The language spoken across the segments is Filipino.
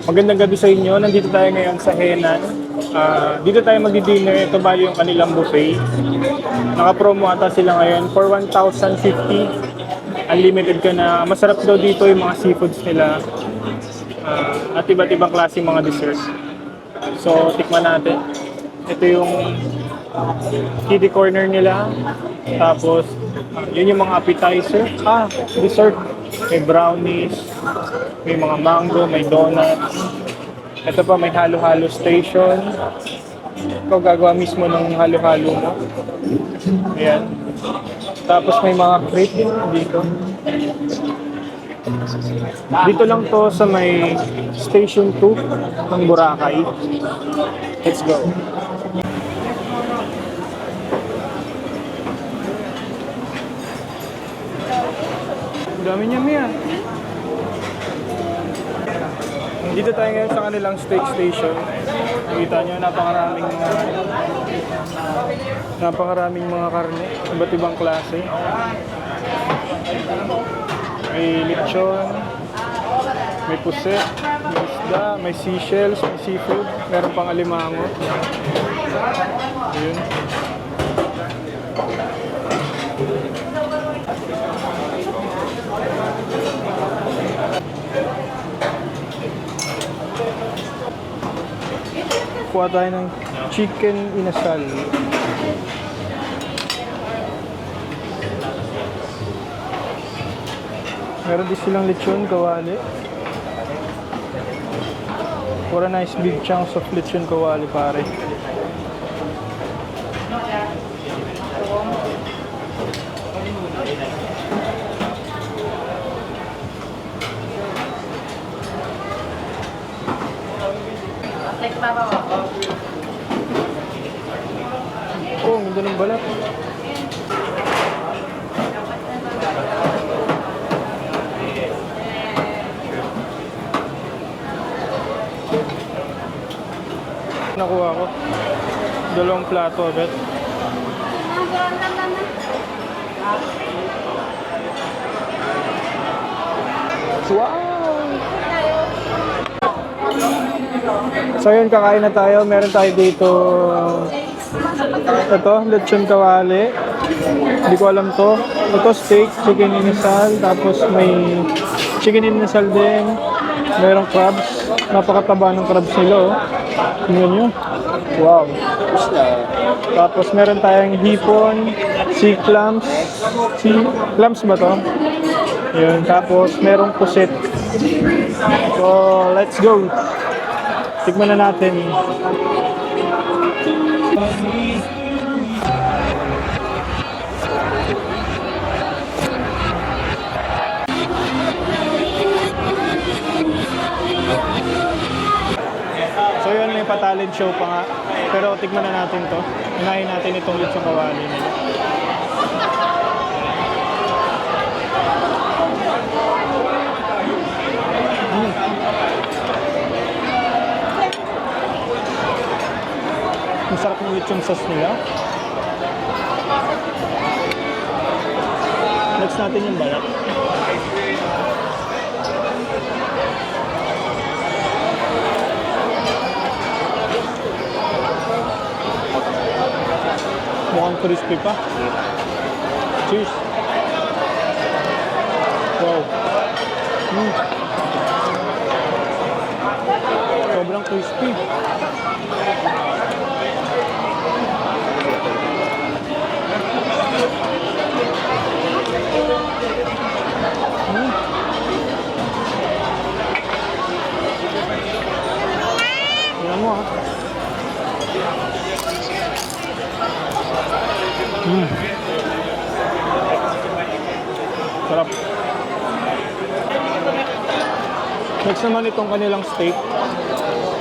Magandang gabi sa inyo. Nandito tayo ngayon sa Henan. Dito tayo magdi-dinner. Ito bali yung kanilang buffet. Naka-promo ata sila ngayon for 1,050. Unlimited ka na. Masarap daw dito yung mga seafoods nila. At iba't ibang klase mga desserts. So, tikman natin. Ito yung kiddie corner nila. Tapos, yun yung mga appetizer. Dessert. May brownies, may mga mango, may donuts. Ito pa, may halo-halo station. Ikaw gagawa mismo ng halo-halo mo. Ayan. Tapos may mga crate dito. Dito lang to sa may Station 2 ng Boracay. Let's go. Dami niya, Mia. Dito tayo ngayon sa kanilang steak station. Nakita nyo, napakaraming mga karne, iba't ibang klase. May lechon, may puset, may isda, may seashells, may seafood, meron pang alimango. Ayun. Kuha tayo ng chicken inasal. Meron din silang lechon, kawali. For a nice big chunks of lechon kawali, pare. Oh, ganda ng balat. Nakuha ko. Dalawang plato agad. Wow! So yun, kakain na tayo. Meron tayo dito ito, lechon kawali. Hindi ko alam to. Ito steak, chicken inasal. Tapos may chicken inasal din. Merong crabs. Napakataba ng crabs nila, oh. Tingnan nyo. Wow. Tapos meron tayong hipon, sea clams. Sea clams ba to? Yun. Tapos merong puset. So, let's go. Tikman na natin. So yun, may patalent show pa nga. Pero tikman na natin to. Unahin natin itong lechon kawali nila. Masarap ng lechon sauce nila. Next natin yung balat. Mukhang crispy pa. Cheers. Wow. Sobrang crispy. Tingnan mo, ah. Sarap. Next naman itong kanilang steak.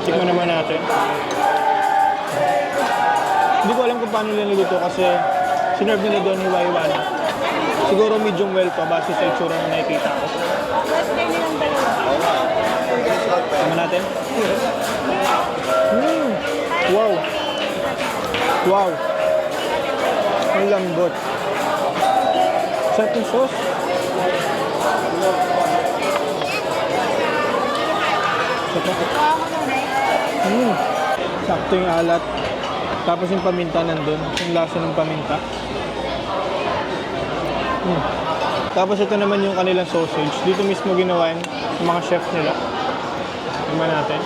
Tikman naman natin. Hindi ko alam kung paano nila niluluto kasi sinerve nila doon hiwa-hiwa na. Siguro medium well pa base sa itsura na nakikita ko. Tikman natin. Wow. Wow. Ang lambot. Sarap yung sauce. Isa pa. Sakto yung alat. Tapos yung paminta nandun. Yung lasa ng paminta. Tapos ito naman yung kanilang sausage. Dito mismo ginawa yun ng mga chef nila. Tingnan natin.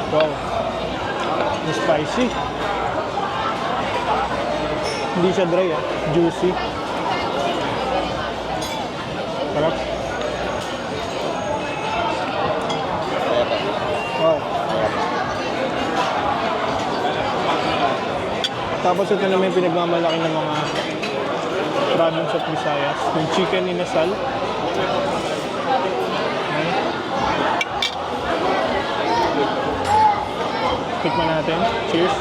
Wow. It's spicy. Hindi siya dry juicy. Sarap. Wow. Tapos ito naman yung pinagmamalaki ng mga province of Visayas. Yung chicken inasal. Tikman natin. Cheers.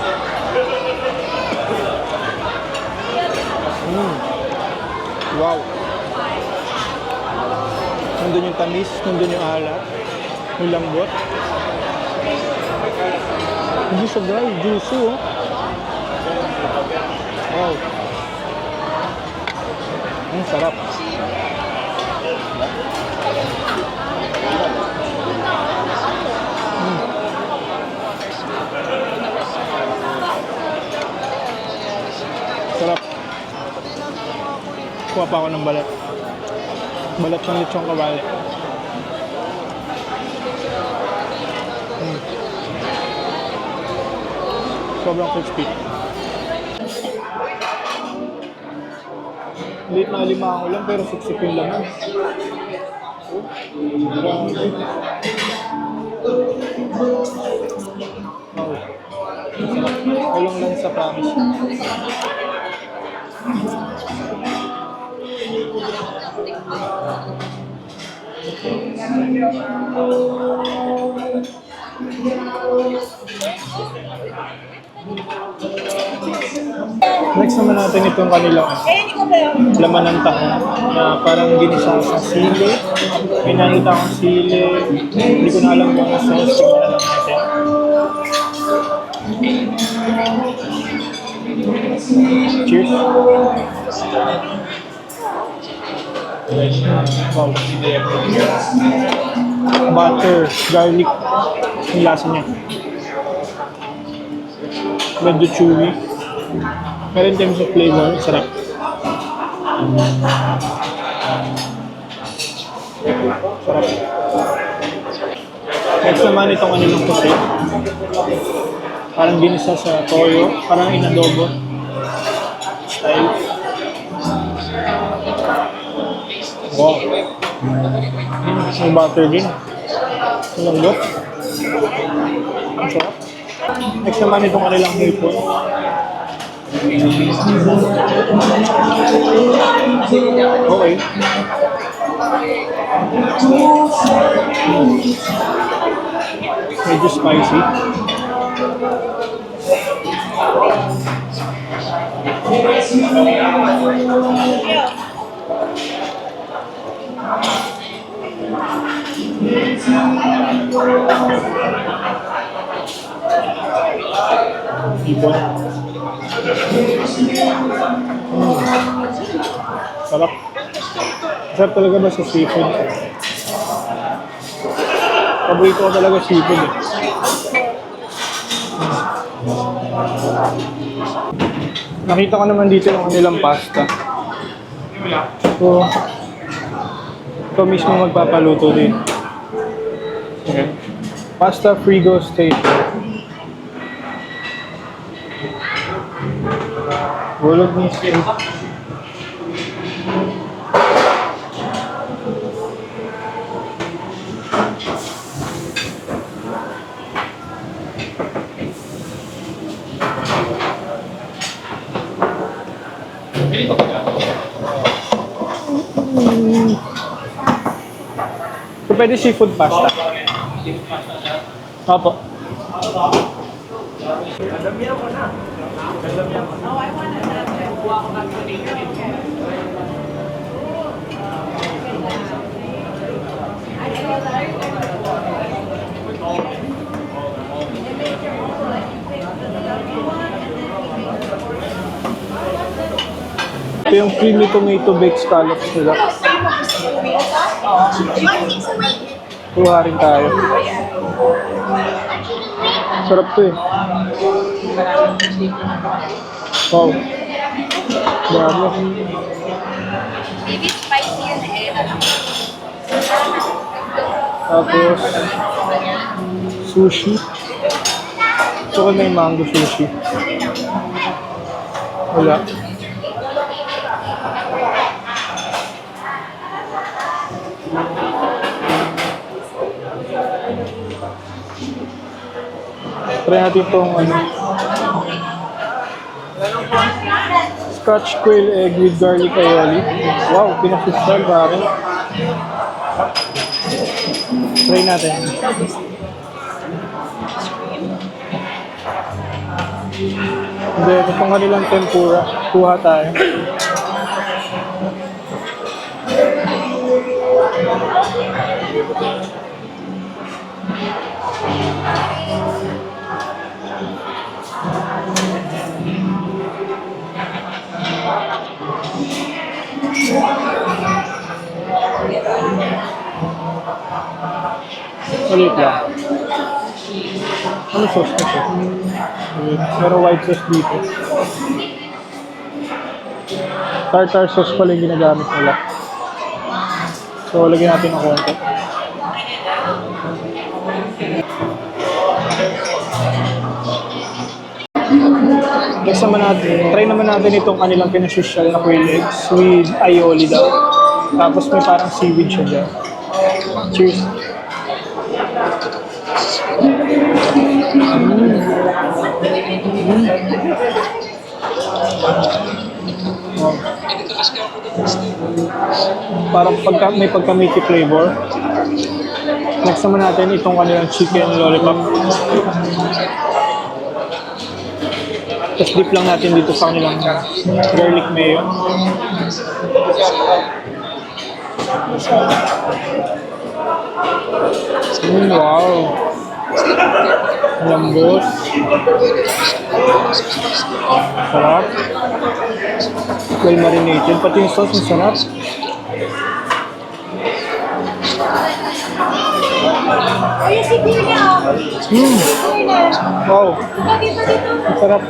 Wow. Nandun yung tamis, nandun yung alat, yung lambot. Hindi siya dry, juicy Wow. Sarap. Sarap. Kuha pa ako ng balat. Balat ng lechong kawali. Sobrang crispy. Late na alimango lang pero siksik yung laman. Wow. Walang lang sa promise. Next naman natin itong kanilang laman ng tahong na parang ginisa sa sili. May nakita akong sili. Hindi ko na alam kung ano sauce. Tingnan na lang natin. Cheers! Wow. Butter, garlic. Yung lasa niya. Medyo chewy. Pero in terms of flavor, sarap. Sarap. Next naman itong kanilang puti. Parang ginisa sa toyo. Parang inadobo style. Wow. May butter din. Lambot. Ang sarap. Next naman itong kanilang hipon. Okay. Medyo spicy. Hipon. Sarap. Sarap talaga ba sa seafood? Paborito ko talaga seafood Nakita ko naman dito yung kanilang pasta. So, ito mismo magpapaluto din. Okay. Pasta Frigo Station. Bolognese. So, pwede seafood pasta. Opo. Ito yung creamy tomato baked scallops nila. Kuha rin tayo. Sarap to eh. Wow. Dami. Maybe spicy yun eh. Tapos, sushi. Tsaka may mango sushi. Wala. Try natin itong Scotch quail egg with garlic aioli. Wow, pinasusyal ba akin? Try natin. Hindi, itong kanilang tempura. Kuha tayo. Ulit lang. Ano sauce na ito? Meron white sauce dito. Tartar sauce pala yung ginagamit nila. So, lagyan natin ng konti. Next naman natin, try naman natin itong kanilang pinasusyal na quail eggs with aioli daw. Tapos may parang seaweed siya dyan. Cheers! Wow. Parang may pagka-meaty flavor. Next naman natin itong kanilang chicken lollipop. Tapos dip lang natin dito sa kanilang garlic mayo. Wow! Lambos. Sarap. Well marinated. Pati yung sauce, yung sarap. Ay, si Kuya. Wow. Dito. Ang sarap.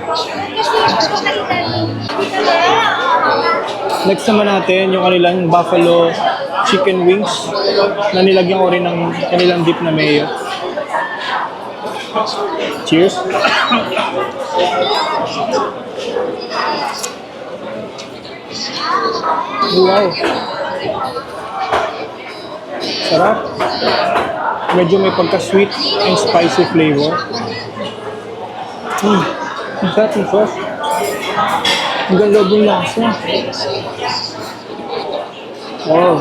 Next naman natin yung kanilang buffalo chicken wings na nilagyan ko rin ng kanilang dip na mayo. Cheers! Wow! Sarap! Medyo may pagka-sweet and spicy flavor. Ang sarap yung sauce. Ang ganda yung lasa. Wow!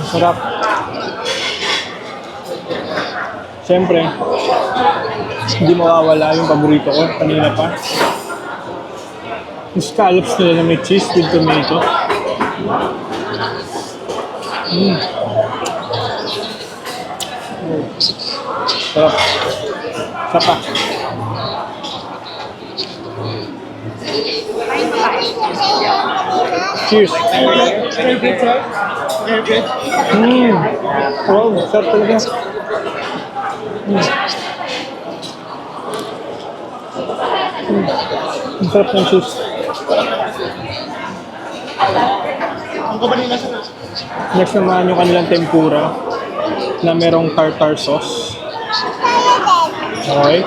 Sarap. Siyempre, hindi mawawala yung paborito ko kanina pa. Yung scallops nila na may cheese with tomato. Sarap. Sapa. Cheers. Wow, sarap talaga. Ang sarap ng cheese. Next naman yung kanilang tempura na merong tartar sauce. Okay.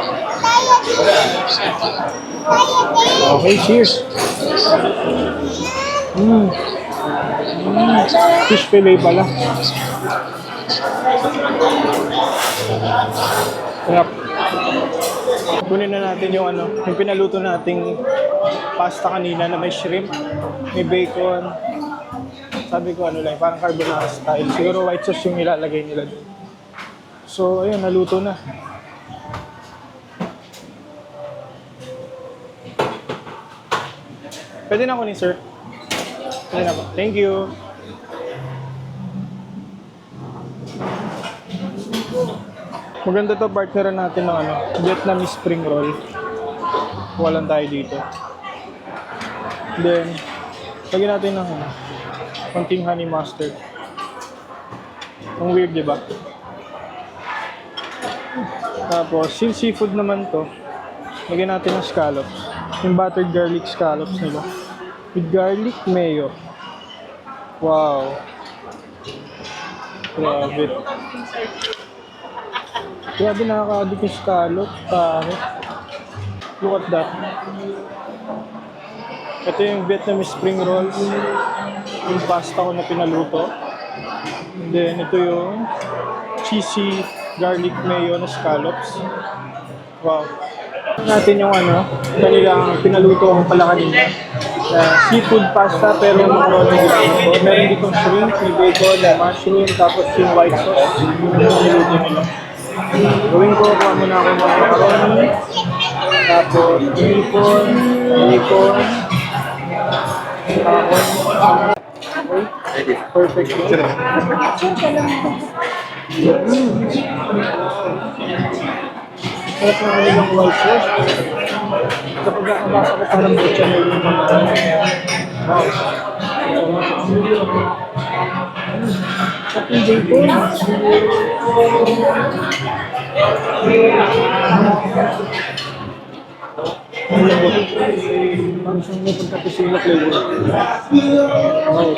Okay, cheers. Fish fillet pala. Sarap. Kunin na natin yung yung pinaluto nating pasta kanina na may shrimp, may bacon. Sabi ko parang carbonara style. Siguro white sauce yung ilalagay nila doon. So, ayun, naluto na. Pwede na kunin, sir. Pwede na po. Thank you. Maganda to, partneran natin ng ano, Vietnamese spring roll. Kuha lang tayo dito. Then, lagyan natin ng ano, konting honey mustard. Ang weird, di ba? Tapos, yung seafood naman to, lagyan natin ng scallops. Yung buttered garlic scallops nila. With garlic mayo. Wow. Grabe. Grabe, nakaka-addict yung scallop. Look at that. Ito yung Vietnamese spring rolls. Yung pasta ko na pinaluto. And then ito yung cheesy garlic mayo na scallops. Wow. Natin yung ano, kanilang pinaluto ko pala kanina. Seafood pasta pero macaroni ginagawa. Meron ditong shrimp, may bacon, mushroom, tapos yung white sauce. Yung niluto nila. Gawin ko, kuha muna ako ng macaroni. Tapos bacon, okay, perfect. Sarap na kanilang white sauce. Kapag nakabasa ko parang butya na yung mga wow. Sarap yung bacon. Ang lambot. Parang siyang may pagkapising na flavor. Wow.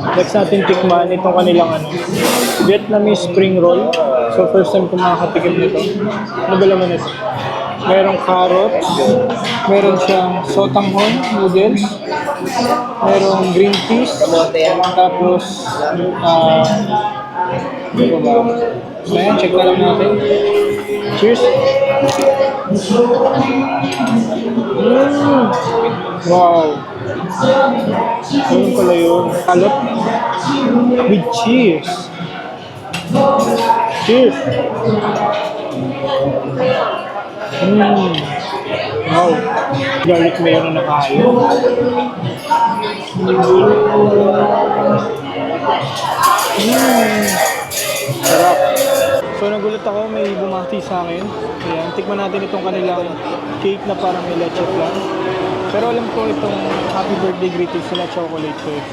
Next natin tikman itong kanilang ano, Vietnamese spring roll. So first time ko makakatikim nito. Ano ba laman ito? Merong carrots, meron siyang sotanghon noodles, merong green peas, tapos ano ba? Ayan, check na lang natin. Cheers! Wow! Ayun pala yun. Scallop with cheese. Cheers! Wow! Garlic mayo na nakayo. Sarap. So nagulat ako, may bumati sa akin. Ayan, tikman natin itong kanilang cake na parang may leche flan. Pero alam ko itong happy birthday greetings nila chocolate cake.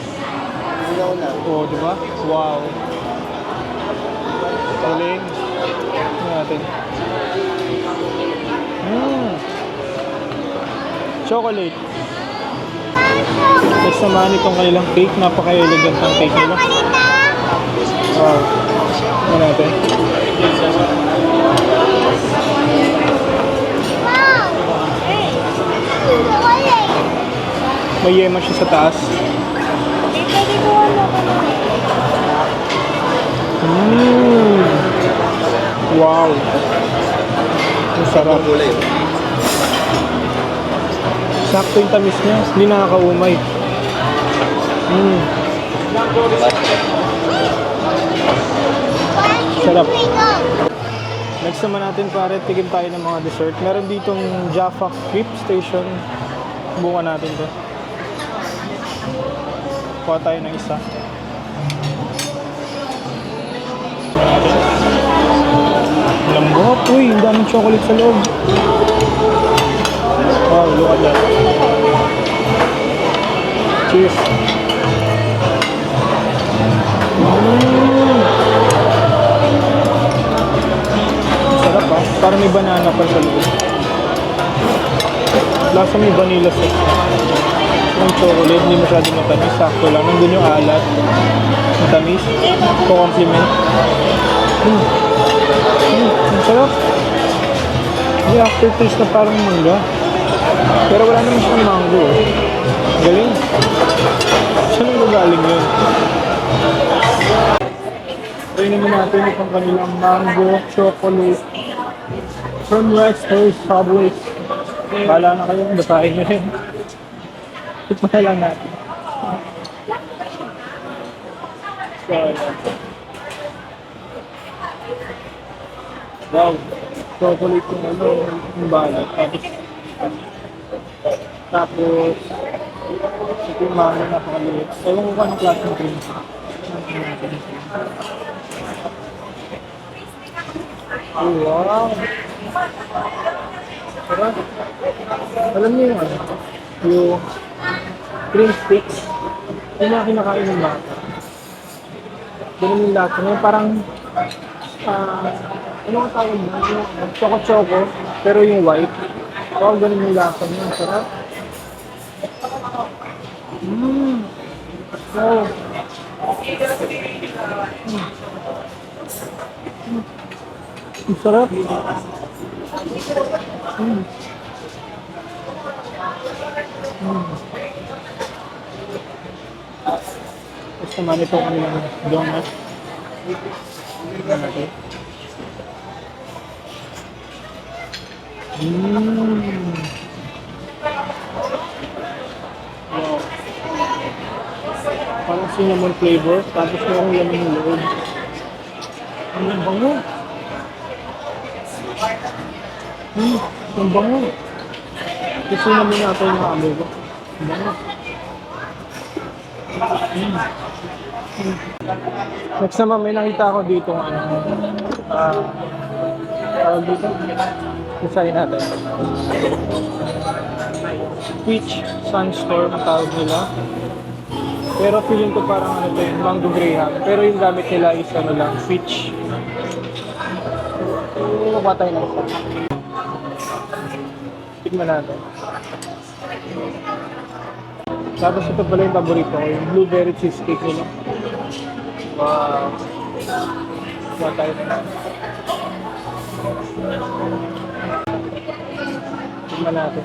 Oh, di ba? Wow. Galing. Tignan natin. Chocolate. Next naman itong kanilang cake. Napaka-elegant ang cake nila. Wow. Tignan natin. May yema siya sa taas. Wow. Ang sarap. Sakto yung tamis niya. Hindi nakakaumay. Sarap. Next naman natin pare, tigim tayo ng mga dessert. Meron ditong Jaffa Crepe Station. Bukan natin to. Kuha tayo ng isa. Lambot. Uy, ang daming chocolate sa loob. Wow, look at that. Cheers. Sarap ah. Parang may banana pa sa loob. Lasa may vanilla sauce. Yung chocolate, hindi masyadong matamis. Sakto lang. Nandun yung alat. Matamis. Co-compliment. Ang sarap. May aftertaste na parang mangga. Pero wala naman siyang mango. Galing. Saan ang gagaling yun? Try naman natin itong kanilang mango chocolate from West Coast Subway. Bahala na kayo, basahin nyo rin. Tikman na lang natin. Wow, chocolate yung ano, yung balat. Tapos ito yung mango, napakaliit. Ewan ko kung anong klase ng cream. Oh, wow. Sarap. Alam niyo yung ano? Yung cream sticks. Yung mga kinakain ng bata. Ganun yung lasa niya. Parang, ano ang tawag na? Yung choco-choco, pero yung white. Oh, ganun yung lasa niya. Sarap. Mmm. Wow. Ang sarap. Mm. Tapos naman ito kanilang donut. Tignan natin. Wow. Parang cinnamon flavor, tapos merong laman ng loob. Ang bango. Ang bango. Kasi namin natin yung amoy ko. Ang bango. Next naman may nakita ako dito ng ano. Tawag dito. Isahin natin. Peach Sunstorm ang tawag nila. Pero feeling ko parang ano to yung mango graham. Pero yung gamit nila is ano lang, peach. So, patay na isa. Tignan natin. Tapos ito pala yung paborito ko, yung blueberry cheesecake nila. Wow. Patay na. Tignan natin.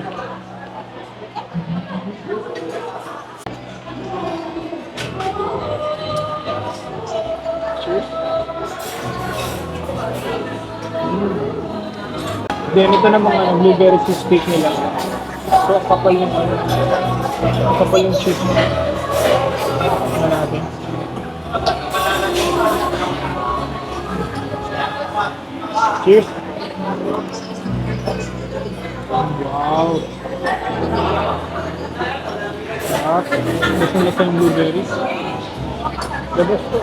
Cheers. Then ito namang ano, blueberry cheesecake nila. So kapal yung ano, kapal yung cheese. Tignan natin. Cheers. Wow. Sarap. Gusto nila sa yung blueberries. The best to.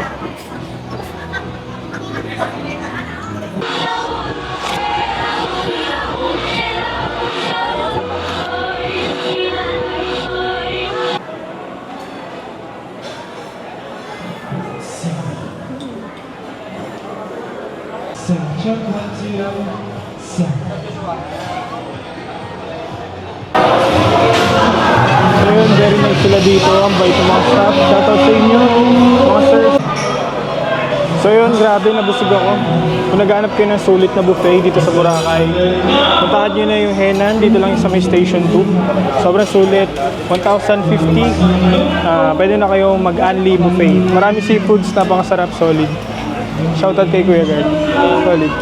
So yun, very nice sila dito. Ang bait ng mga staff. Shoutout sa inyo, mga sir. So yun, grabe, nabusog ako. Kung naghanap kayo ng sulit na buffet dito sa Boracay, puntahan nyo na yung Henan. Dito lang sa may Station 2. Sobrang sulit. 1,050. Pwede na kayong mag-unli buffet. Marami seafoods, napakasarap, solid. Shoutout kay Kuya Gard. Solid.